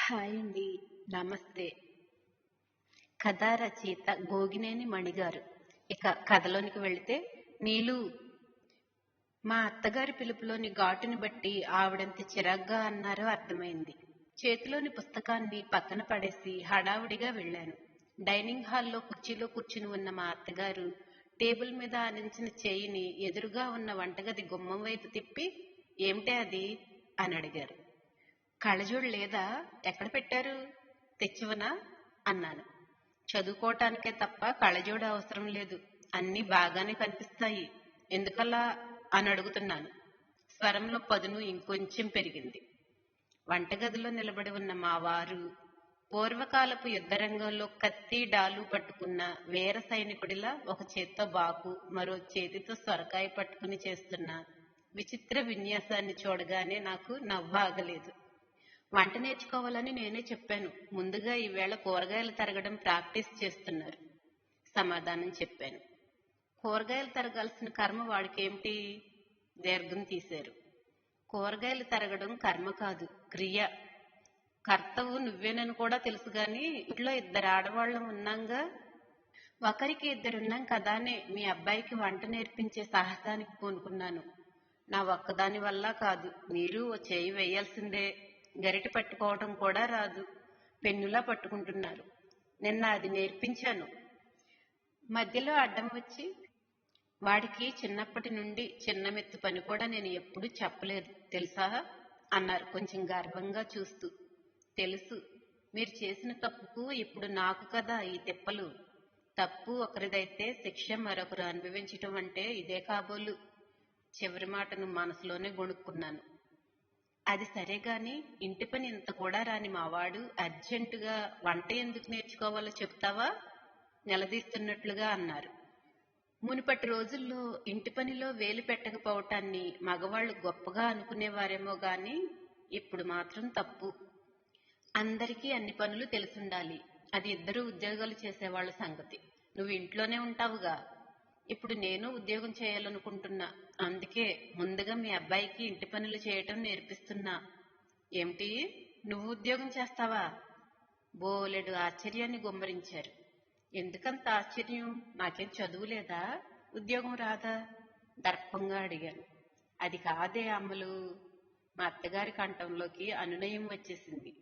Hi అండి. నమస్తే. కథా రచయిత గోగినేని మణిగారు. ఇక కథలోనికి వెళితే, నీలు మా అత్తగారి పిలుపులోని ఘాటుని బట్టి ఆవిడంత చిరాగ్గా అన్నారో అర్థమైంది. చేతిలోని పుస్తకాన్ని పక్కన పడేసి హడావుడిగా వెళ్ళాను. డైనింగ్ హాల్లో కుర్చీలో కూర్చుని ఉన్న మా అత్తగారు టేబుల్ మీద ఆనించిన చేయిని ఎదురుగా ఉన్న వంటగది గుమ్మం వైపు తిప్పి, ఏమిటే అది అని అడిగారు. కళ్ళజోడు లేదా? ఎక్కడ పెట్టారు? తెచ్చివనా అన్నాను. చదువుకోవటానికే తప్ప కళ్ళజోడు అవసరం లేదు, అన్నీ బాగానే కనిపిస్తాయి, ఎందుకలా అని అడుగుతున్నాను. స్వరంలో పదును ఇంకొంచెం పెరిగింది. వంటగదిలో నిలబడి ఉన్న మా వారు పూర్వకాలపు యుద్ధరంగంలో కత్తి డాలు పట్టుకున్న వీర సైనికుడిలా ఒక చేత్తో బాకు, మరో చేతితో సొరకాయ పట్టుకుని చేస్తున్న విచిత్ర విన్యాసాన్ని చూడగానే నాకు నవ్వాగలేదు. వంట నేర్చుకోవాలని నేనే చెప్పాను. ముందుగా ఈవేళ కూరగాయలు తరగడం ప్రాక్టీస్ చేస్తున్నారు సమాధానం చెప్పాను. కూరగాయలు తరగాల్సిన కర్మ వాడికేమిటి? దీర్ఘం తీశారు. కూరగాయలు తరగడం కర్మ కాదు, క్రియ. కర్తవు నువ్వేనని కూడా తెలుసు గాని ఇంట్లో ఇద్దరు ఆడవాళ్ళం ఉన్నాంగా. ఒకరికి ఇద్దరున్నాం కదానే మీ అబ్బాయికి వంట నేర్పించే సాహసానికి పూనుకున్నాను. నా ఒక్కదాని వల్ల కాదు, మీరు ఓ చేయి వేయాల్సిందే. గరిటె పట్టుకోవడం కూడా రాదు, పెన్నులా పట్టుకుంటున్నారు. నిన్న అది నేర్పించాను. మధ్యలో అడ్డం వచ్చి, వాడికి చిన్నప్పటి నుండి చిన్న మెత్తు పని కూడా నేను ఎప్పుడూ చెప్పలేదు తెలుసా అన్నారు కొంచెం గర్వంగా చూస్తూ. తెలుసు, మీరు చేసిన తప్పుకు ఇప్పుడు నాకు కదా ఈ తిప్పలు. తప్పు ఒకరిదైతే శిక్ష మరొకరు అనుభవించటం అంటే ఇదే కాబోలు. చివరి మాటను మనసులోనే గొణుక్కున్నాను. అది సరే గాని ఇంటి పని ఇంత కూడా రాని మావాడు అర్జెంటుగా వంట ఎందుకు నేర్చుకోవాలో చెప్తావా నిలదీస్తున్నట్లుగా అన్నారు. మునుపటి రోజుల్లో ఇంటి పనిలో వేలు పెట్టకపోవటాన్ని మగవాళ్లు గొప్పగా అనుకునేవారేమో గాని ఇప్పుడు మాత్రం తప్పు. అందరికీ అన్ని పనులు తెలుసుండాలి. అది ఇద్దరు ఉద్యోగాలు చేసేవాళ్ల సంగతి. నువ్వు ఇంట్లోనే ఉంటావుగా. ఇప్పుడు నేను ఉద్యోగం చేయాలనుకుంటున్నా. అందుకే ముందుగా మీ అబ్బాయికి ఇంటి పనులు చేయటం నేర్పిస్తున్నా. ఏమిటి, నువ్వు ఉద్యోగం చేస్తావా? బోలెడు ఆశ్చర్యాన్ని గుమ్మరించారు. ఎందుకంత ఆశ్చర్యం? నాకేం చదువు లేదా? ఉద్యోగం రాదా? దర్పంగా అడిగాను. అది కాదే అమ్మలు. మా అత్తగారి కంఠంలోకి అనునయం వచ్చేసింది.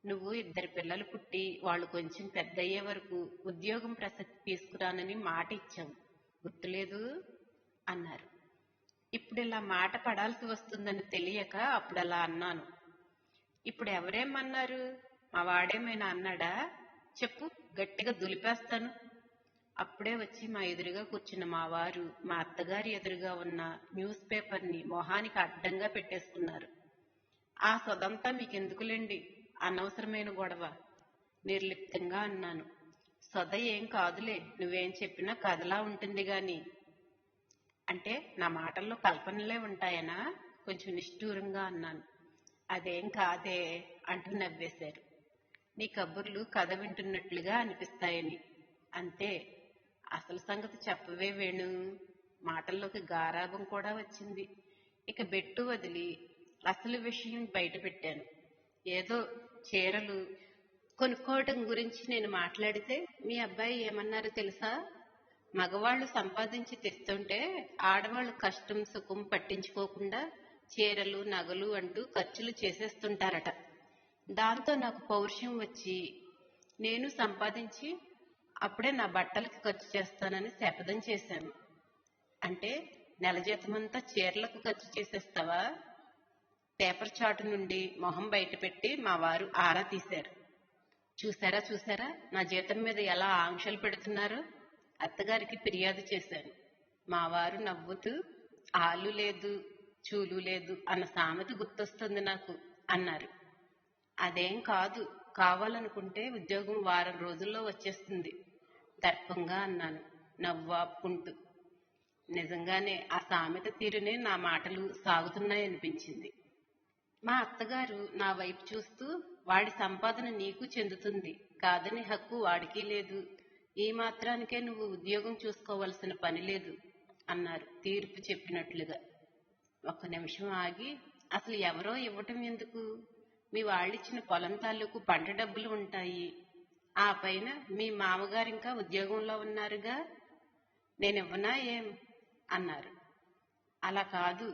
నువ్వు ఇద్దరు పిల్లలు పుట్టి వాళ్ళు కొంచెం పెద్దయ్యే వరకు ఉద్యోగం ప్రసక్తి తీసుకురానని మాట ఇచ్చావు, గుర్తులేదు అన్నారు. ఇప్పుడు ఇలా మాట పడాల్సి వస్తుందని తెలియక అప్పుడు అలా అన్నాను. ఇప్పుడు ఎవరేమన్నారు? మా వాడేమైనా అన్నాడా? చెప్పు, గట్టిగా దులిపేస్తాను. అప్పుడే వచ్చి మా ఎదురుగా కూర్చున్న మా వారు మా అత్తగారి ఎదురుగా ఉన్న న్యూస్ పేపర్ని మొహానికి అడ్డంగా పెట్టేసుకున్నారు. ఆ సొదంతా మీకెందుకులేండి, అనవసరమైన గొడవ నిర్లిప్తంగా అన్నాను. సొద ఏం కాదులే, నువ్వేం చెప్పినా కథలా ఉంటుంది గాని. అంటే నా మాటల్లో కల్పనలే ఉంటాయనా? కొంచెం నిష్ఠూరంగా అన్నాను. అదేం కాదే అంటూ నవ్వేశారు. నీ కబుర్లు కథ వింటున్నట్లుగా అనిపిస్తాయని. అంతే. అసలు సంగతి చెప్పవే వేణు. మాటల్లోకి గారాబం కూడా వచ్చింది. ఇక బెట్టు వదిలి అసలు విషయం బయట పెట్టాను. ఏదో చీరలు కొనుక్కోవటం గురించి నేను మాట్లాడితే మీ అబ్బాయి ఏమన్నారో తెలుసా? మగవాళ్లు సంపాదించి తెస్తుంటే ఆడవాళ్లు కష్టం సుఖం పట్టించుకోకుండా చీరలు నగలు అంటూ ఖర్చులు చేసేస్తుంటారట. దాంతో నాకు పౌరుషం వచ్చి నేను సంపాదించి అప్పుడే నా బట్టలకి ఖర్చు చేస్తానని శపథం చేశాను. అంటే నెల జీతమంతా చీరలకు ఖర్చు చేసేస్తావా? పేపర్ చాటు నుండి మొహం బయట పెట్టి మా వారు ఆరా తీశారు. చూసారా చూసారా నా జీతం మీద ఎలా ఆంక్షలు పెడుతున్నారు? అత్తగారికి ఫిర్యాదు చేశాను. మా వారు నవ్వుతూ, ఆలు లేదు చూలు లేదు అన్న సామెత గుర్తొస్తుంది నాకు అన్నారు. అదేం కాదు, కావాలనుకుంటే ఉద్యోగం వారం రోజుల్లో వచ్చేస్తుంది దర్పంగా అన్నాను నవ్వాపుకుంటూ. నిజంగానే ఆ సామెత తీరునే నా మాటలు సాగుతున్నాయనిపించింది. మా అత్తగారు నా వైపు చూస్తూ, వాడి సంపాదన నీకు చెందుతుంది, కాదని హక్కు వాడికి లేదు. ఈ మాత్రానికే నువ్వు ఉద్యోగం చూసుకోవలసిన పని లేదు అన్నారు తీర్పు చెప్పినట్లుగా. ఒక్క నిమిషం ఆగి, అసలు ఎవరో ఇవ్వటం ఎందుకు? మీ వాళ్ళిచ్చిన పొలం తాలూకు పంట డబ్బులు ఉంటాయి. ఆ పైన మీ మామగారు ఇంకా ఉద్యోగంలో ఉన్నారుగా, నేనివ్వనా ఏం అన్నారు. అలా కాదు,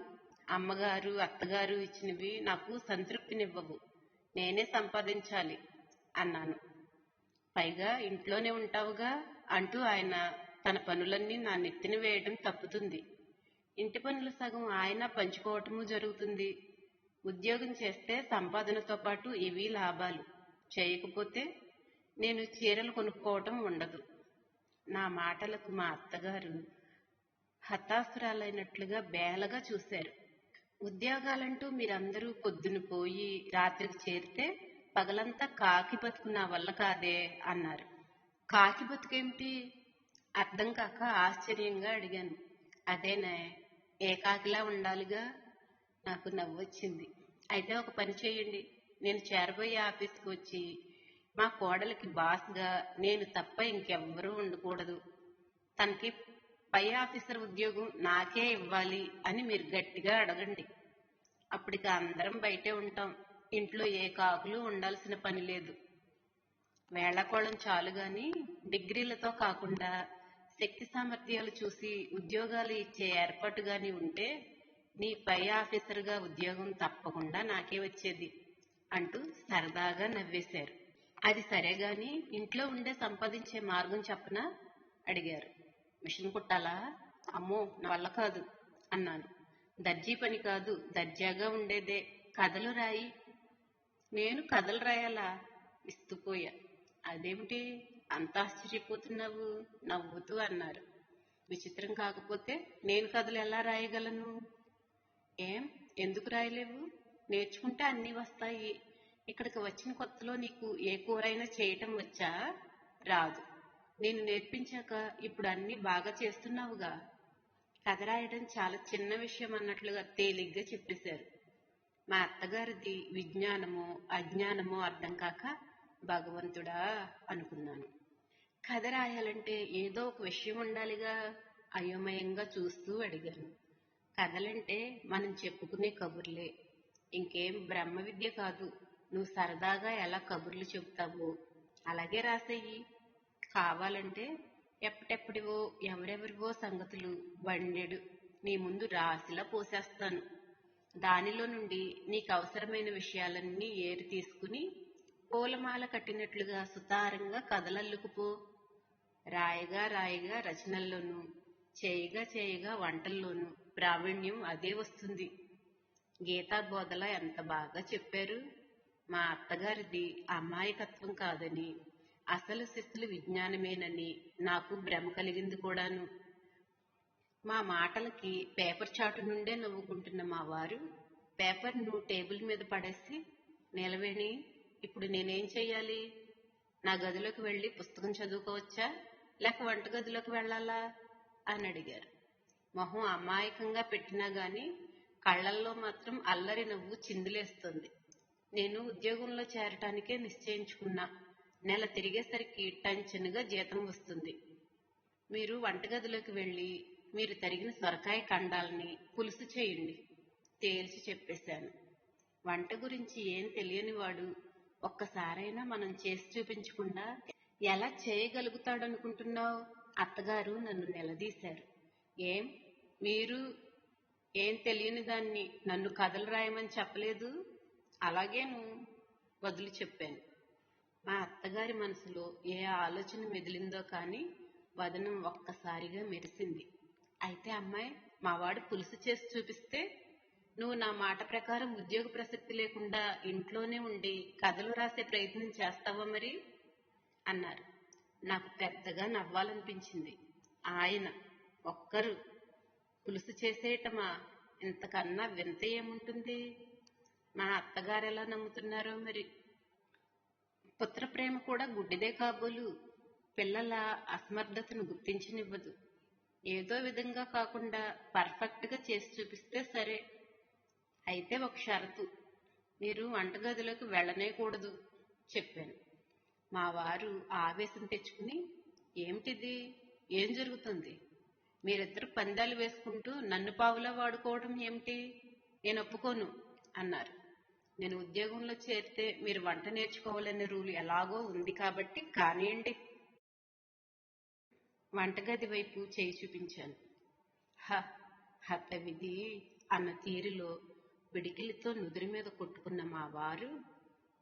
అమ్మగారు అత్తగారు ఇచ్చినవి నాకు సంతృప్తినివ్వవు, నేనే సంపాదించాలి అన్నాను. పైగా ఇంట్లోనే ఉంటావుగా అంటూ ఆయన తన పనులన్నీ నా నెత్తిన వేయడం తప్పుతుంది. ఇంటి పనులు సగం ఆయన పంచుకోవటము జరుగుతుంది. ఉద్యోగం చేస్తే సంపాదనతో పాటు ఇవి లాభాలు, చేయకపోతే నేను చీరలు కొనుక్కోవటం ఉండదు. నా మాటలకు మా అత్తగారు హతాశురాలైనట్లుగా బేలగా చూశారు. ఉద్యోగాలంటూ మీరందరూ పొద్దున పోయి రాత్రికి చేరితే పగలంతా కాకి బతుకు నా వల్ల కాదే అన్నారు. కాకి బతుకేమిటి అర్థం కాక ఆశ్చర్యంగా అడిగాను. అదేనే, ఏకాకిలా ఉండాలిగా. నాకు నవ్వొచ్చింది. అయితే ఒక పని చేయండి, నేను చేరబోయే ఆఫీస్కి వచ్చి మా కోడలికి బాస్గా నేను తప్ప ఇంకెవ్వరూ ఉండకూడదు, తనకి పై ఆఫీసర్ ఉద్యోగం నాకే ఇవ్వాలి అని మీరు గట్టిగా అడగండి. అప్పటికి అందరం బయటే ఉంటాం, ఇంట్లో ఏ కాకులు ఉండాల్సిన పని లేదు. వేళాకోళం చాలు గాని డిగ్రీలతో కాకుండా శక్తి సామర్థ్యాలు చూసి ఉద్యోగాలు ఇచ్చే ఏర్పాటు గాని ఉంటే నీ పై ఆఫీసర్గా ఉద్యోగం తప్పకుండా నాకే వచ్చేది అంటూ సరదాగా నవ్వేశారు. అది సరేగాని ఇంట్లో ఉండే సంపాదించే మార్గం చెప్పనా అడిగారు. మిషన్ కుట్టాలా? అమ్మో, నా వల్ల కాదు అన్నాను. దర్జీ పని కాదు, దర్జాగా ఉండేదే, కథలు రాయి. నేను కథలు రాయాలా? విస్తుపోయా. అదేమిటి అంత ఆశ్చర్యపోతున్నావు? నవ్వుతూ అన్నారు. విచిత్రం కాకపోతే నేను కథలు ఎలా రాయగలను? ఏం, ఎందుకు రాయలేవు? నేర్చుకుంటే అన్నీ వస్తాయి. ఇక్కడికి వచ్చిన కొత్తలో నీకు ఏ కూరైనా చేయటం వచ్చా? రాదు. నేను నేర్పించాక ఇప్పుడు అన్నీ బాగా చేస్తున్నావుగా. కథ రాయడం చాలా చిన్న విషయం అన్నట్లుగా తేలిగ్గా చెప్పేశారు. మా అత్తగారిది విజ్ఞానమో అజ్ఞానమో అర్థం కాక భగవంతుడా అనుకున్నాను. కథ రాయాలంటే ఏదో ఒక విషయం ఉండాలిగా. అయోమయంగా చూస్తూ అడిగాను. కథలంటే మనం చెప్పుకునే కబుర్లే, ఇంకేం బ్రహ్మ విద్య కాదు. నువ్వు సరదాగా ఎలా కబుర్లు చెబుతావో అలాగే రాసేయి. కావాలంటే ఎప్పటెప్పటివో ఎవరెవరివో సంగతులు బండెడు నీ ముందు రాసిలా పోసేస్తాను. దానిలో నుండి నీకు అవసరమైన విషయాలన్నీ ఏరి తీసుకుని పూలమాల కట్టినట్లుగా సుతారంగా కథలల్లుకుపో. రాయగా రాయగా రచనల్లోనూ, చేయగా చేయగా వంటల్లోనూ ప్రావీణ్యం అదే వస్తుంది. గీతా బోధలా ఎంత బాగా చెప్పారు. మా అత్తగారిది అమాయకత్వం కాదని, అసలు శిస్తులు విజ్ఞానమేనని నాకు భ్రమ కలిగింది కూడాను. మా మాటలకి పేపర్ చాటు నుండే నవ్వుకుంటున్న మా వారు పేపర్ను టేబుల్ మీద పడేసి, నిలవేణి, ఇప్పుడు నేనేం చెయ్యాలి? నా గదిలోకి వెళ్ళి పుస్తకం చదువుకోవచ్చా, లేక వంటగదిలోకి వెళ్ళాలా అని అడిగారు. మొహం అమాయకంగా పెట్టినా గాని కళ్లల్లో మాత్రం అల్లరి నవ్వు చిందులేస్తుంది. నేను ఉద్యోగంలో చేరటానికే నిశ్చయించుకున్నా. నెల తిరిగేసరికి టంచనుగా జీతం వస్తుంది. మీరు వంటగదిలోకి వెళ్ళి మీరు తరిగిన సొరకాయ కండాలని పులుసు చేయండి తేల్చి చెప్పేశాను. వంట గురించి ఏం తెలియనివాడు ఒక్కసారైనా మనం చేసి చూపించకుండా ఎలా చేయగలుగుతాడనుకుంటున్నావు? అత్తగారు నన్ను నిలదీశారు. ఏం, మీరు ఏం తెలియని దాన్ని నన్ను కథలు రాయమని చెప్పలేదు? అలాగేను బదులు చెప్పాను. మా అత్తగారి మనసులో ఏ ఆలోచన మెదిలిందో కానీ వదనం ఒక్కసారిగా మెరిసింది. అయితే అమ్మాయి, మావాడు పులుసు చేసి చూపిస్తే నువ్వు నా మాట ప్రకారం ఉద్యోగ ప్రసక్తి లేకుండా ఇంట్లోనే ఉండి కథలు రాసే ప్రయత్నం చేస్తావా మరి అన్నారు. నాకు పెద్దగా నవ్వాలనిపించింది. ఆయన ఒక్కరు పులుసు చేసేయటమా? ఇంతకన్నా వింత ఏముంటుంది? మా అత్తగారు ఎలా నమ్ముతున్నారో మరి. పుత్ర ప్రేమ కూడా గుడ్డిదే కాబోలు. పిల్లల అసమర్థతను గుర్తించనివ్వదు. ఏదో విధంగా కాకుండా పర్ఫెక్ట్గా చేసి చూపిస్తే సరే. అయితే ఒక షరతు, మీరు వంటగదిలోకి వెళ్ళనేకూడదు చెప్పాను. మా వారు ఆవేశం తెచ్చుకుని, ఏమిటిది, ఏం జరుగుతుంది? మీరిద్దరు పందాలు వేసుకుంటూ నన్ను పావులా వాడుకోవడం ఏమిటి? నేను ఒప్పుకోను అన్నారు. నేను ఉద్యోగంలో చేరితే మీరు వంట నేర్చుకోవాలనే రూల్ ఎలాగో ఉంది కాబట్టి కానివ్వండి. వంటగది వైపు చేయి చూపించాను. హ హతవిధి అన్న తీరులో పిడికిలితో నుదురు మీద కొట్టుకున్న మా వారు,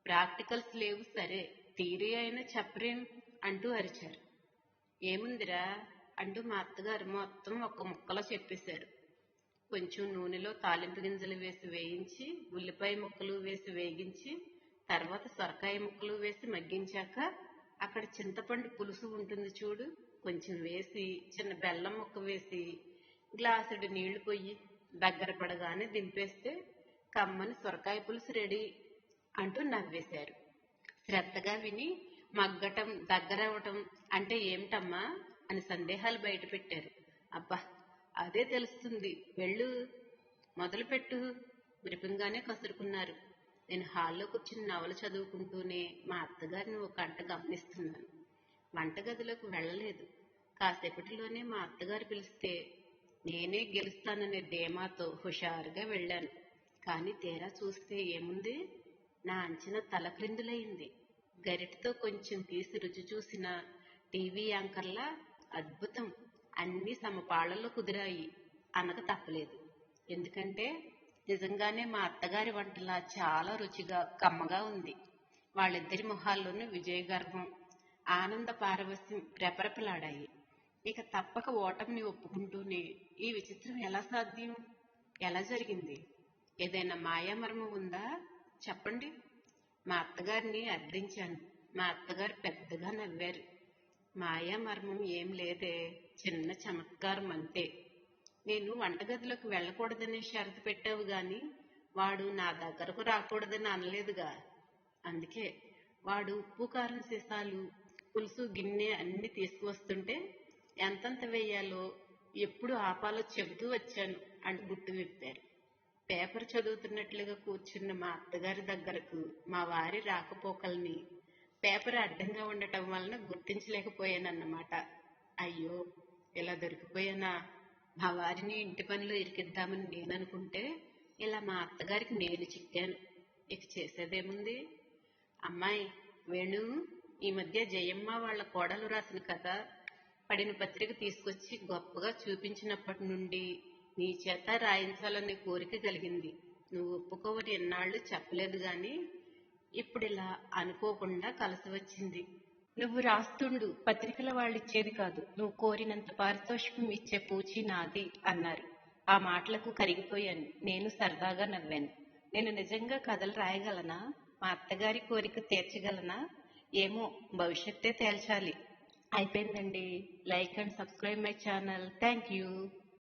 ప్రాక్టికల్స్ లేవు సరే, థియరీ అయినా చెప్పరేం అంటూ అరిచారు. ఏముందిరా అంటూ మా అత్తగారు మొత్తం ఒక్క ముక్కలో చెప్పేశారు. కొంచెం నూనెలో తాలింపు గింజలు వేసి వేయించి, ఉల్లిపాయ ముక్కలు వేసి వేగించి, తర్వాత సొరకాయ ముక్కలు వేసి మగ్గించాక అక్కడ చింతపండు పులుసు ఉంటుంది చూడు, కొంచెం వేసి చిన్న బెల్లం ముక్క వేసి గ్లాసుడు నీళ్లు పొయ్యి దగ్గర పడగానే దింపేస్తే కమ్మని సొరకాయ పులుసు రెడీ అంటూ నవ్వేశారు. శ్రద్ధగా విని మగ్గటం దగ్గరవటం అంటే ఏమిటమ్మా అని సందేహాలు బయటపెట్టారు. అబ్బా అదే తెలుస్తుంది, వెళ్ళు మొదలుపెట్టు విరిపంగానే కసురుకున్నారు. నేను హాల్లో కూర్చుని నవలు చదువుకుంటూనే మా అత్తగారిని ఒక గంట గమనిస్తున్నాను. వంటగదిలోకి వెళ్ళలేదు. కాసేపటిలోనే మా అత్తగారు పిలిస్తే నేనే గెలుస్తాననే ధీమాతో హుషారుగా వెళ్ళాను. కానీ తీరా చూస్తే ఏముంది, నా అంచనా తలక్రిందులైంది. గరిటతో కొంచెం తీసి రుచి చూసిన టీవీ యాంకర్లా అద్భుతం, అన్నీ సమపాళ్లలో కుదిరాయి అనక తప్పలేదు. ఎందుకంటే నిజంగానే మా అత్తగారి వంటలా చాలా రుచిగా కమ్మగా ఉంది. వాళ్ళిద్దరి మొహాల్లోనూ విజయగర్వం, ఆనంద పారవస్యం రెపరెపలాడాయి. ఇక తప్పక ఓటమిని ఒప్పుకుంటూనే ఈ విచిత్రం ఎలా సాధ్యం, ఎలా జరిగింది, ఏదైనా మాయామర్మం ఉందా చెప్పండి మా అత్తగారిని అర్థించాను. మా అత్తగారు పెద్దగా నవ్వారు. మాయామర్మం ఏం లేదే, చిన్న చమత్కారం అంతే. నేను వంటగదిలోకి వెళ్ళకూడదనే షరతు పెట్టావు గాని వాడు నా దగ్గరకు రాకూడదని అనలేదుగా. అందుకే వాడు ఉప్పు కారం సీసాలు పులుసు గిన్నె అన్ని తీసుకువస్తుంటే ఎంతంత వేయాలో ఎప్పుడు ఆపాలో చెబుతూ వచ్చాను అంటూ గుట్టు విప్పారు. పేపర్ చదువుతున్నట్లుగా కూర్చున్న మా అత్తగారి దగ్గరకు మా వారి రాకపోకల్ని పేపర్ అడ్డంగా ఉండటం వలన గుర్తించలేకపోయానన్నమాట. అయ్యో ఇలా దొరికిపోయానా. మా వారిని ఇంటి పనిలో ఇరికిద్దామని నేననుకుంటే ఇలా మా అత్తగారికి నేను చిక్కాను. ఇక చేసేదేముంది. అమ్మాయి వేణు, ఈ మధ్య జయమ్మ వాళ్ళ కోడలు రాసిన కథ పడిన పత్రిక తీసుకొచ్చి గొప్పగా చూపించినప్పటి నుండి నీ చేత రాయించాలనే కోరిక కలిగింది. నువ్వు ఒప్పుకోవని ఎన్నాళ్ళు చెప్పలేదు గాని ఇప్పుడు ఇలా అనుకోకుండా కలిసి వచ్చింది. నువ్వు రాస్తుండు, పత్రికల వాళ్ళు ఇచ్చేది కాదు, నువ్వు కోరినంత పారితోషికం ఇచ్చే పూచి నాది అన్నారు. ఆ మాటలకు కరిగిపోయాను. నేను సరదాగా నవ్వాను. నేను నిజంగా కథలు రాయగలనా, మా అత్తగారి కోరిక తీర్చగలనా ఏమో, భవిష్యత్తే తేల్చాలి. అయిపోయిందండి. Like and subscribe my channel. Thank you.